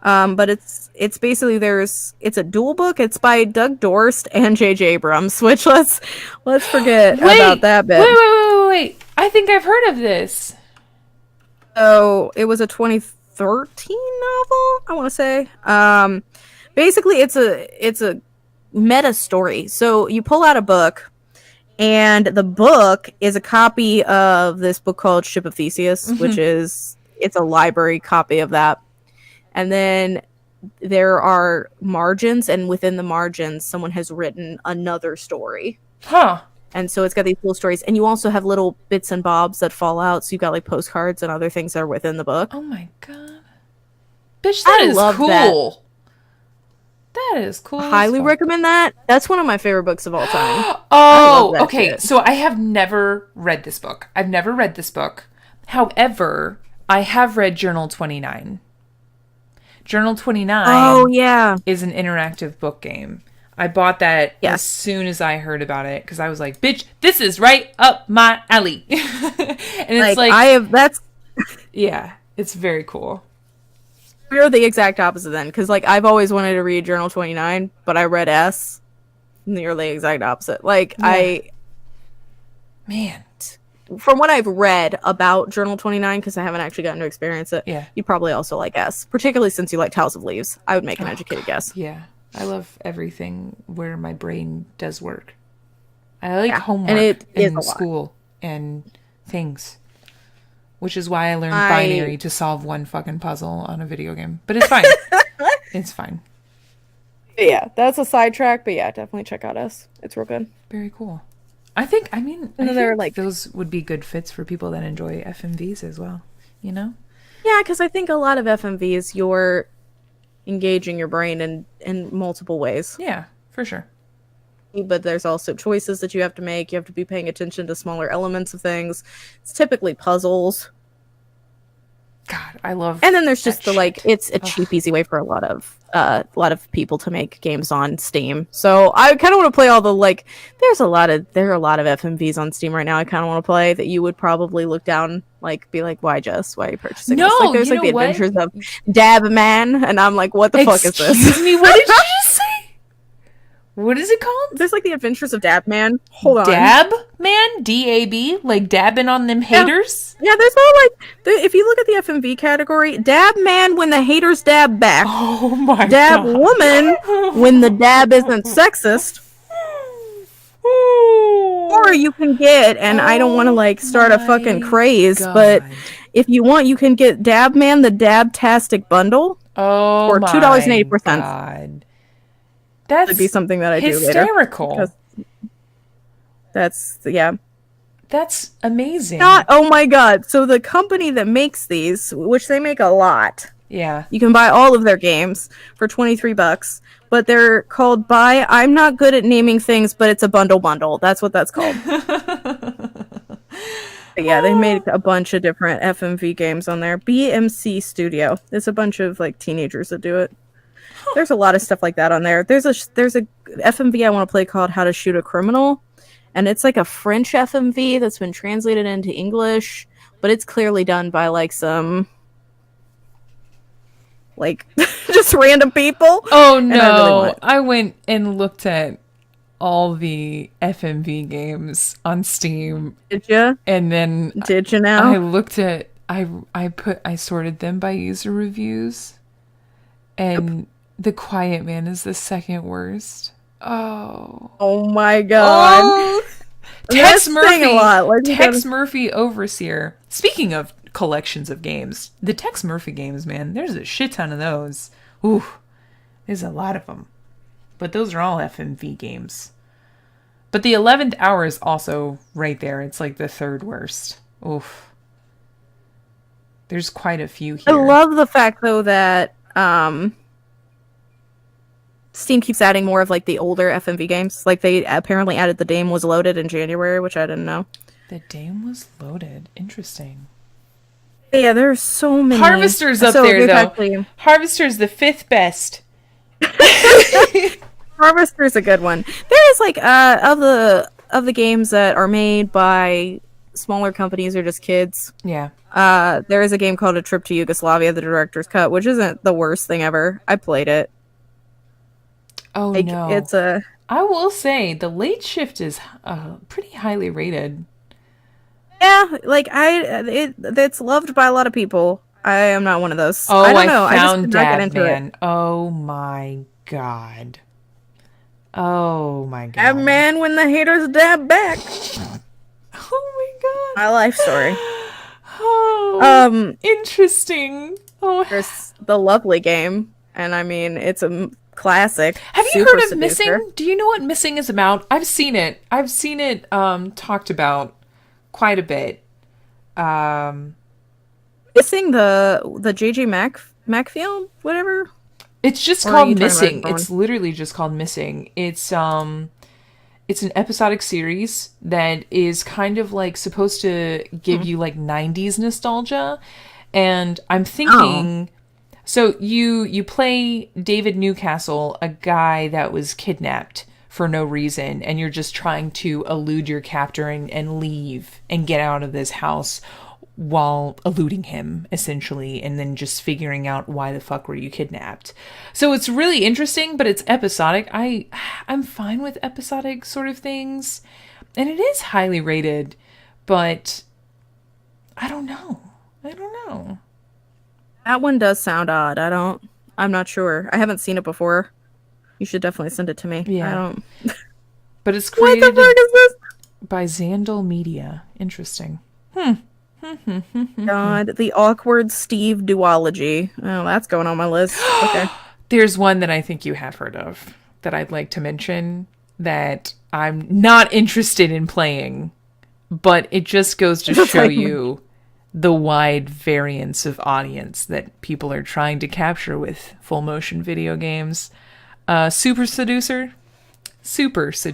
But it's basically it's a dual book. It's by Doug Dorst and J.J. Abrams, which let's forget about that bit. Wait. I think I've heard of this. So it was a 2013 novel, I want to say. Basically, it's a meta story. So you pull out a book, and the book is a copy of this book called Ship of Theseus, which it's a library copy of that. And then there are margins, and within the margins, someone has written another story. Huh. And so it's got these cool stories. And you also have little bits and bobs that fall out. So you've got like postcards and other things that are within the book. Oh my God. Bitch, that is love cool. That is cool. Highly recommend that. That's one of my favorite books of all time. Oh, that okay. shit. So I have never read this book. However, I have read Journal 29. Journal 29 Oh, yeah. is an interactive book game. I bought that Yes. as soon as I heard about it because I was like, bitch, this is right up my alley. And it's like, yeah, it's very cool. We're the exact opposite then. Because like I've always wanted to read Journal 29, but I read S. And you're the exact opposite. Like Man. From what I've read about Journal 29, because I haven't actually gotten to experience it, Yeah. you probably also like S, particularly since you liked House of Leaves. I would make an educated guess. Yeah. I love everything where my brain does work. I like homework and it is in a lot. school and things. Which is why I learned binary to solve one fucking puzzle on a video game. But it's fine. It's fine. Yeah, that's a sidetrack, but yeah, definitely check out S. It's real good. Very cool. I think they're like those would be good fits for people that enjoy FMVs as well. You know? Yeah, because I think a lot of FMVs, you're engaging your brain in multiple ways. Yeah, for sure. But there's also choices that you have to make. You have to be paying attention to smaller elements of things. It's typically puzzles. God, I love. And then there's just that shit. it's a cheap, easy way for a lot of people to make games on Steam. So I kind of want to play all the there are a lot of FMVs on Steam right now. I kind of want to play that you would probably look down, be like, why Jess? Why are you purchasing this? Like there's you the know what? Adventures of Dab Man, and I'm like, what the fuck is this? Excuse me, what did you just say? What is it called? There's like the Adventures of Dab Man. Hold on. Dab Man? DAB? Like dabbing on them haters? Yeah, there's all like, if you look at the FMV category, Dab Man when the haters dab back. Oh my Dab god. Woman when the dab isn't sexist. Or you can get, and I don't want to like start a fucking craze, but if you want, you can get Dab Man the Dabtastic bundle. Oh, for $2.80. God. That's That'd be something that I hysterical. do later. That's That's amazing. Oh my god. So the company that makes these, which they make a lot. Yeah. You can buy all of their games for $23, but they're called I'm not good at naming things, but it's a bundle. That's what that's called. Yeah, they made a bunch of different FMV games on there. BMC Studio. There's a bunch of like teenagers that do it. There's a lot of stuff like that on there. There's a FMV I want to play called How to Shoot a Criminal, and it's like a French FMV that's been translated into English, but it's clearly done by like some like just random people. Oh no. I went and looked at all the FMV games on Steam. Did you? And then did you now? I looked at I sorted them by user reviews. And The Quiet Man is the second worst. Oh my god. Oh. Tex Murphy Overseer. Speaking of collections of games, the Tex Murphy games, man, there's a shit ton of those. Ooh, there's a lot of them. But those are all FMV games. But the 11th Hour is also right there. It's like the third worst. Oof. There's quite a few here. I love the fact, though, that Steam keeps adding more of like the older FMV games. Like they apparently added The Dame Was Loaded in January, which I didn't know. The Dame Was Loaded. Interesting. Yeah, there's so many. Harvester's up there, though. Harvester's the fifth best. Harvester's a good one. There is like of the games that are made by smaller companies or just kids. Yeah. There is a game called A Trip to Yugoslavia, the director's cut, which isn't the worst thing ever. I played it. Oh like, no. I will say the Late Shift is pretty highly rated. Yeah, like it's loved by a lot of people. I am not one of those. Oh, I don't know. I found just did not get into Man. It. Oh my god. Oh my god. Dab Man when the haters dab back. Oh my god. My life story. Oh. Interesting. Oh. There's the Lovely game, and I mean it's a classic. Have you heard of Missing? Do you know what Missing is about? I've seen it. Talked about quite a bit. Missing the JJ Macfield, whatever. It's just called Missing. It's literally just called Missing. It's an episodic series that is kind of like supposed to give you like 90s nostalgia. And I'm thinking, so you play David Newcastle, a guy that was kidnapped for no reason, and you're just trying to elude your captor and leave and get out of this house while eluding him, essentially, and then just figuring out why the fuck were you kidnapped. So it's really interesting, but it's episodic. I'm fine with episodic sort of things, and it is highly rated, but I don't know. That one does sound odd. I'm not sure. I haven't seen it before. You should definitely send it to me. Yeah. I don't. But it's created what the fuck is this? By Zandal Media. Interesting. God, the awkward Steve duology. Oh, that's going on my list. Okay. There's one that I think you have heard of that I'd like to mention that I'm not interested in playing, but it just goes to show you the wide variance of audience that people are trying to capture with full motion video games. Super Seducer.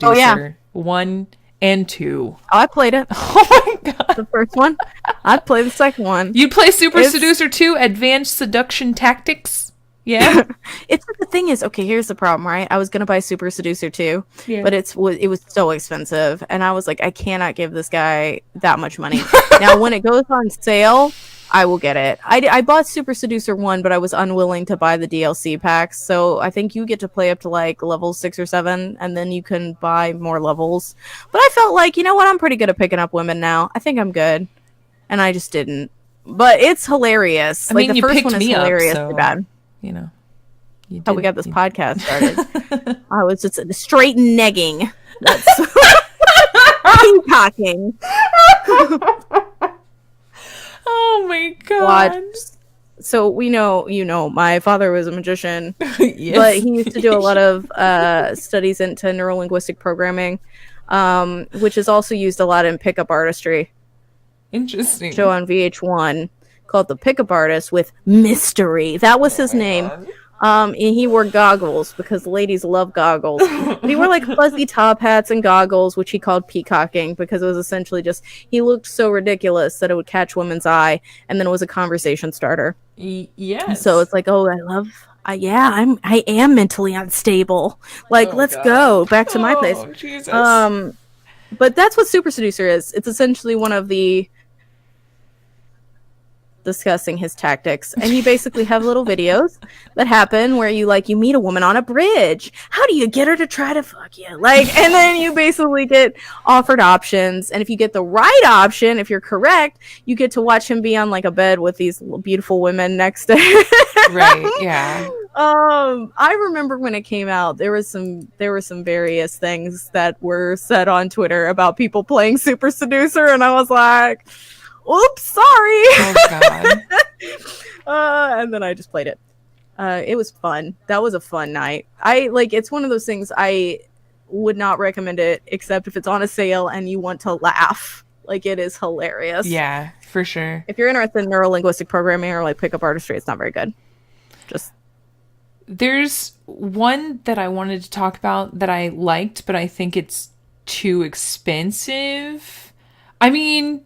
Oh, yeah. 1 and 2. Oh, I played it. Oh my god. The first one. I'd play the second one. You play Seducer 2, Advanced Seduction Tactics? Yeah. It's the thing is, okay, here's the problem, right? I was gonna buy Super Seducer 2, but it was so expensive, and I was like, I cannot give this guy that much money. Now, when it goes on sale, I will get it. I bought Super Seducer 1, but I was unwilling to buy the DLC packs. So I think you get to play up to like level 6 or 7, and then you can buy more levels. But I felt like, you know what? I'm pretty good at picking up women now. I think I'm good. And I just didn't. But it's hilarious. I like mean, the first picked one is me hilarious. up, so, Bad. You know. How we got this podcast started. I was just straight negging. That's peacocking. Oh my god. So we know, my father was a magician, Yes. but he used to do a lot of studies into neurolinguistic programming, which is also used a lot in pickup artistry. Interesting. Show on VH1 called The Pickup Artist with Mystery. That was his name. And he wore goggles because ladies love goggles. But he wore like fuzzy top hats and goggles, which he called peacocking because it was essentially just he looked so ridiculous that it would catch women's eye, and then it was a conversation starter. Yes. So it's like, oh, I am mentally unstable. Like, let's go back to my place. Jesus. But that's what Super Seducer is. It's essentially one of the discussing his tactics, and you basically have little videos that happen where you meet a woman on a bridge. How do you get her to try to fuck you? And then you basically get offered options, and if you get the right option, if you're correct, you get to watch him be on like a bed with these beautiful women next to him. Right, yeah. I remember when it came out, there were some various things that were said on Twitter about people playing Super Seducer, and I was like, oops, sorry. Oh god. And then I just played it. It was fun. That was a fun night. It's one of those things I would not recommend it except if it's on a sale and you want to laugh. It is hilarious. Yeah, for sure. If you're interested in neurolinguistic programming or pickup artistry, it's not very good. There's one that I wanted to talk about that I liked, but I think it's too expensive. I mean,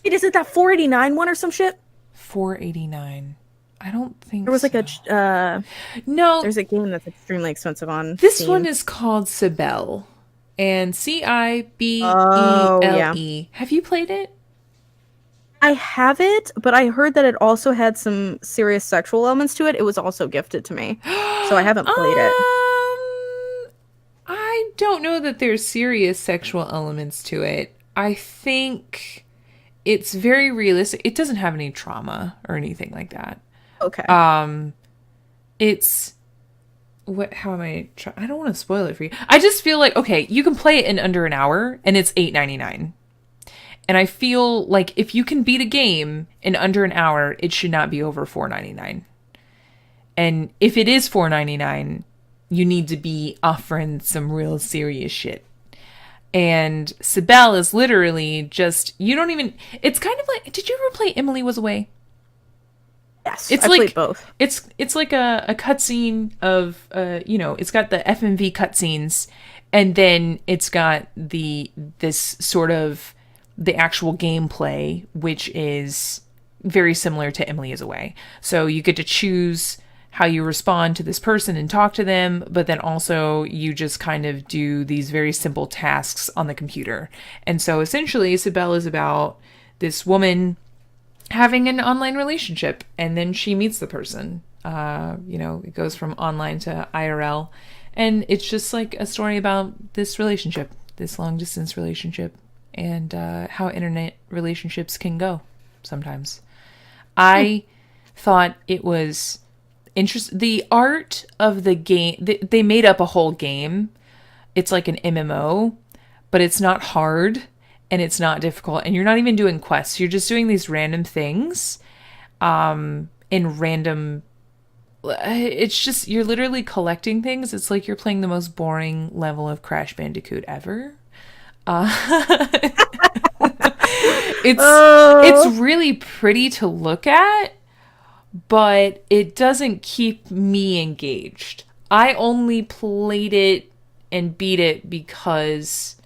is it that $4.89 one or some shit? $4.89. I don't think there was so. No. There's a game that's extremely expensive on this Steam. One is called Cibele, and Cibele. Yeah. Have you played it? I have it, but I heard that it also had some serious sexual elements to it. It was also gifted to me, so I haven't played it. I don't know that there's serious sexual elements to it. I think it's very realistic. It doesn't have any trauma or anything like that. Okay. It's what? How am I? I don't want to spoil it for you. I just feel like, okay, you can play it in under an hour, and it's $8.99. And I feel like if you can beat a game in under an hour, it should not be over $4.99. And if it is $4.99, you need to be offering some real serious shit. And Cibele is literally just, you don't even, it's kind of like, did you ever play Emily Was Away? Yes, it's I played both. It's like a cutscene of, it's got the FMV cutscenes, and then it's got this sort of, the actual gameplay, which is very similar to Emily Is Away. So you get to choose how you respond to this person and talk to them, but then also you just kind of do these very simple tasks on the computer. And so essentially Cibele is about this woman having an online relationship, and then she meets the person. It goes from online to IRL, and it's just like a story about this relationship, this long distance relationship, and how internet relationships can go sometimes. I thought it was interesting. The art of the game, they made up a whole game. It's like an MMO, but it's not hard and it's not difficult. And you're not even doing quests. You're just doing these random things in random... It's just, you're literally collecting things. It's like you're playing the most boring level of Crash Bandicoot ever. It's really pretty to look at, but it doesn't keep me engaged. I only played it and beat it because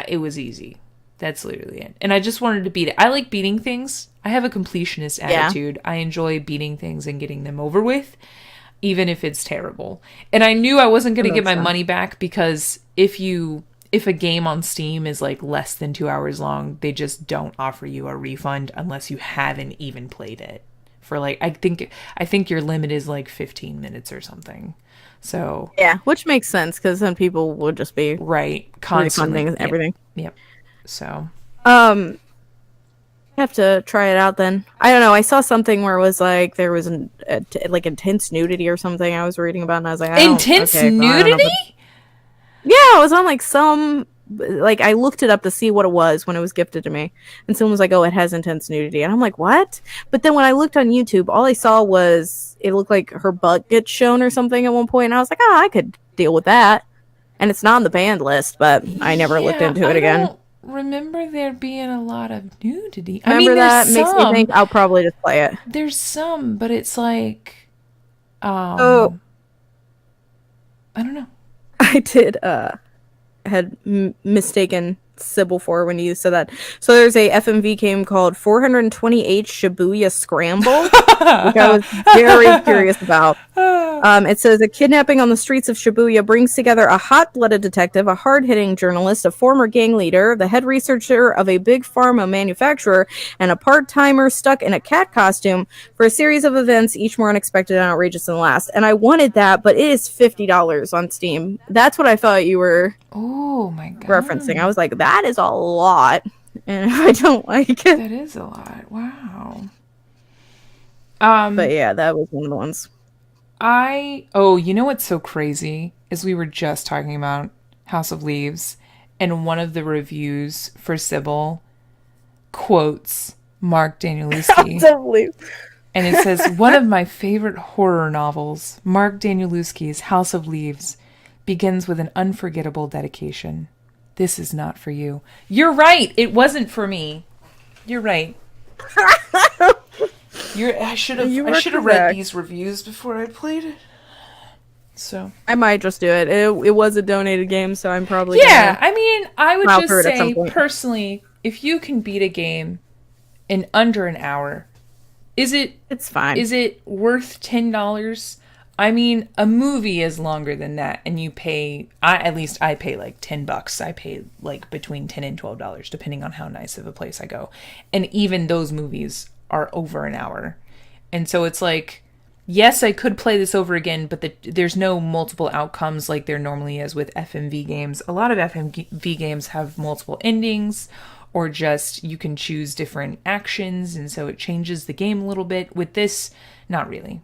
it was easy. That's literally it. And I just wanted to beat it. I like beating things. I have a completionist attitude. I enjoy beating things and getting them over with, even if it's terrible. And I knew I wasn't going to get my money back, because if you if a game on Steam is like less than 2 hours long, they just don't offer you a refund unless you haven't even played it. For like, I think your limit is like 15 minutes or something. So Yeah, which makes sense because then people would just be right, constantly refunding everything. Yep. So I have to try it out then. I don't know. I saw something where it was like there was like intense nudity or something I was reading about, and I was like, intense nudity? Yeah, it was on like some, like I looked it up to see what it was when it was gifted to me, and someone was like, "Oh, it has intense nudity," and I'm like, "What?" But then when I looked on YouTube, all I saw was it looked like her butt gets shown or something at one point, and I was like, "Oh, I could deal with that." And it's not on the banned list, but I never looked into it again. Don't remember there being a lot of nudity. Remember that makes me think I'll probably just play it. There's some, but it's like, Oh, I don't know. I did had mistaken Sybil for when you said that. So there's a FMV game called 428 Shibuya Scramble, which I was very curious about. It says a kidnapping on the streets of Shibuya brings together a hot-blooded detective, a hard-hitting journalist, a former gang leader, the head researcher of a big pharma manufacturer, and a part-timer stuck in a cat costume for a series of events, each more unexpected and outrageous than the last. And I wanted that, but it is $50 on Steam. That's what I thought you were oh my god referencing. I was like, that is a lot, and I don't like it. That is a lot. Wow. But yeah, that was one of the ones. You know what's so crazy is we were just talking about House of Leaves, and one of the reviews for Sybil quotes Mark Danielewski. House of Leaves. And it says, one of my favorite horror novels, Mark Danielewski's House of Leaves, begins with an unforgettable dedication. This is not for you. You're right. It wasn't for me. You're right. I should have read these reviews before I played it. So I might just do it. It was a donated game, so I'm probably I mean, I would just say personally, if you can beat a game in under an hour, it's fine. Is it worth $10? I mean, a movie is longer than that, and you pay. I pay like $10. I pay like between $10 and $12, depending on how nice of a place I go. And even those movies are over an hour, and so it's like, yes, I could play this over again, but there's no multiple outcomes like there normally is with FMV games. A lot of FMV games have multiple endings, or just you can choose different actions, and so it changes the game a little bit. With this, not really.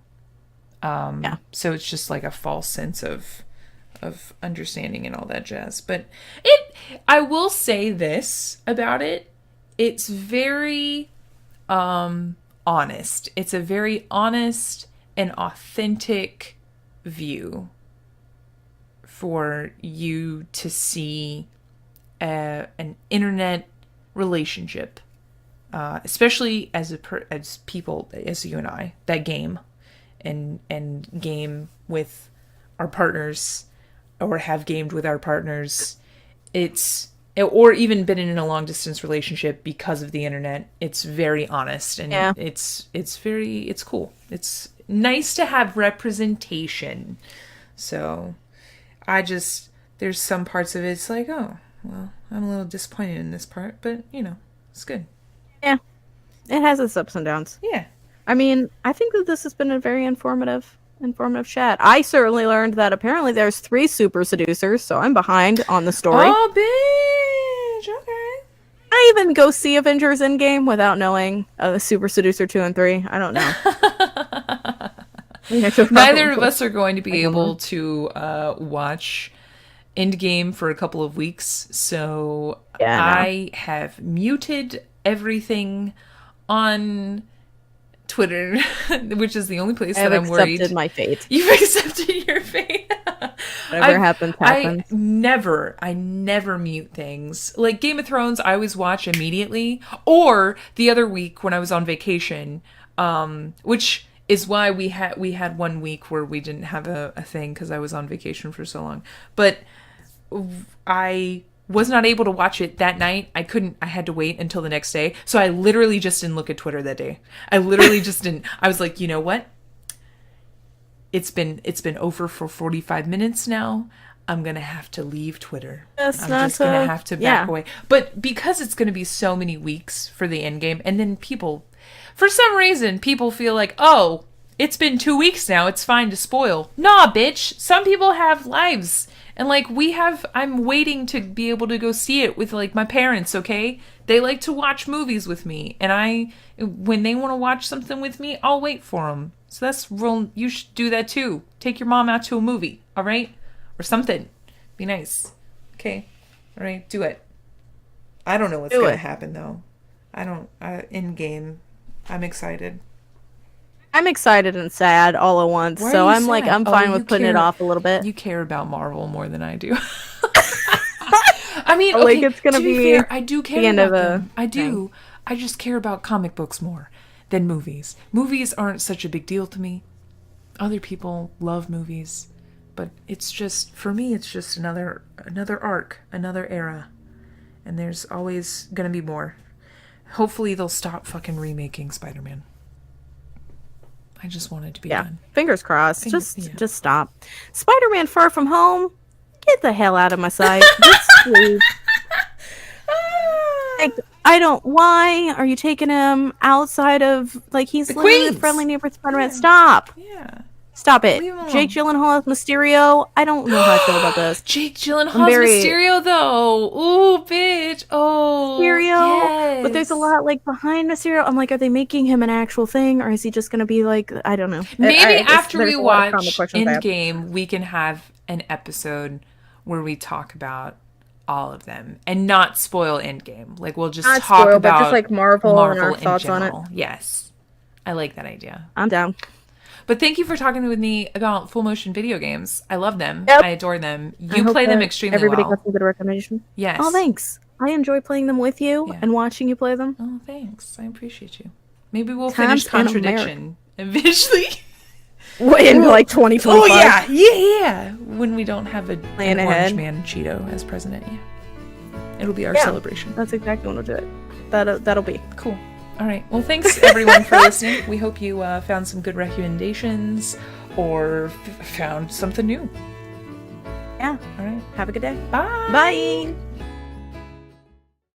Yeah. So it's just like a false sense of understanding and all that jazz. But I will say this about it. It's very honest. It's a very honest and authentic view for you to see an internet relationship, especially as people, as you and I, that game. And game with our partners, or have gamed with our partners, or even been in a long distance relationship because of the internet. It's very honest, and it's cool. It's nice to have representation. So there's some parts of it, it's like, oh, well, I'm a little disappointed in this part, but it's good. Yeah, it has its ups and downs. Yeah. I mean, I think that this has been a very informative chat. I certainly learned that apparently there's 3 super seducers, so I'm behind on the story. Oh, bitch! Okay. I even go see Avengers Endgame without knowing Super Seducer 2 and 3. I don't know. Neither of us are going to be able to watch Endgame for a couple of weeks, so I have muted everything on Twitter, which is the only place that I'm worried. I've accepted my fate. You've accepted your fate. Whatever happens. I never mute things. Like Game of Thrones, I always watch immediately. Or the other week when I was on vacation, which is why we had 1 week where we didn't have a thing because I was on vacation for so long. But I was not able to watch it that night. I had to wait until the next day. So I literally just didn't look at Twitter that day. I literally just didn't. I was like, you know what? It's been over for 45 minutes now. I'm going to have to leave Twitter. Just I'm not just going to to- have to yeah. back away. But because it's going to be so many weeks for the end game, and then people, for some reason, people feel like, oh, it's been 2 weeks now, it's fine to spoil. Nah, bitch. Some people have lives. And, like, I'm waiting to be able to go see it with, like, my parents, okay? They like to watch movies with me. And when they want to watch something with me, I'll wait for them. So that's real. You should do that, too. Take your mom out to a movie, all right? Or something. Be nice. Okay? All right? Do it. I don't know what's going to happen, though. In game, I'm excited. I'm excited and sad all at once. Why are So you I'm sad? like, I'm Oh, fine you with putting it care- off a little bit. You care about Marvel more than I do. I mean, Like, okay, it's gonna to be be fair, I do care the end about of a them. I do. I just care about comic books more than movies. Movies aren't such a big deal to me. Other people love movies, but it's just, for me, it's just another arc, another era, and there's always gonna be more. Hopefully, they'll stop fucking remaking Spider-Man. I just want it to be done. Fingers crossed. Yeah. Just stop. Spider-Man Far From Home, get the hell out of my sight. Just please. Like, why are you taking him outside of, like, he's The literally Queens. a friendly neighborhood Spider-Man. Stop. Yeah. Stop it. Leave him alone. Jake Gyllenhaal as Mysterio. I don't know how I feel about this. Jake Gyllenhaal's very- Mysterio, though. Ooh, bitch. Oh, Mysterio. yes. But there's a lot, like, behind Mysterio. I'm like, are they making him an actual thing, or is he just gonna be like, I don't know. Maybe after there's we a lot of comic watch questions I have. Endgame, we can have an episode where we talk about all of them and not spoil Endgame. Like, we'll just Not talk spoil, about but just, like, Marvel and our in thoughts on it. general. Yes. I like that idea. I'm down. But thank you for talking with me about full motion video games. I love them. Yep. I adore them. I You hope play them that extremely everybody well. got some good recommendation. Yes. Oh, thanks. I enjoy playing them with you Yeah. and watching you play them. Oh, thanks. I appreciate you. Maybe we'll Times finish in Contradiction eventually. In like 2025. Oh, yeah. When we don't have an Plan Orange ahead. Man Cheeto as president, yeah. It'll be our Yeah. celebration. That's exactly when we'll do it. That'll be. Cool. All right. Well, thanks everyone for listening. We hope you found some good recommendations or found something new. Yeah. All right. Have a good day. Bye. Bye.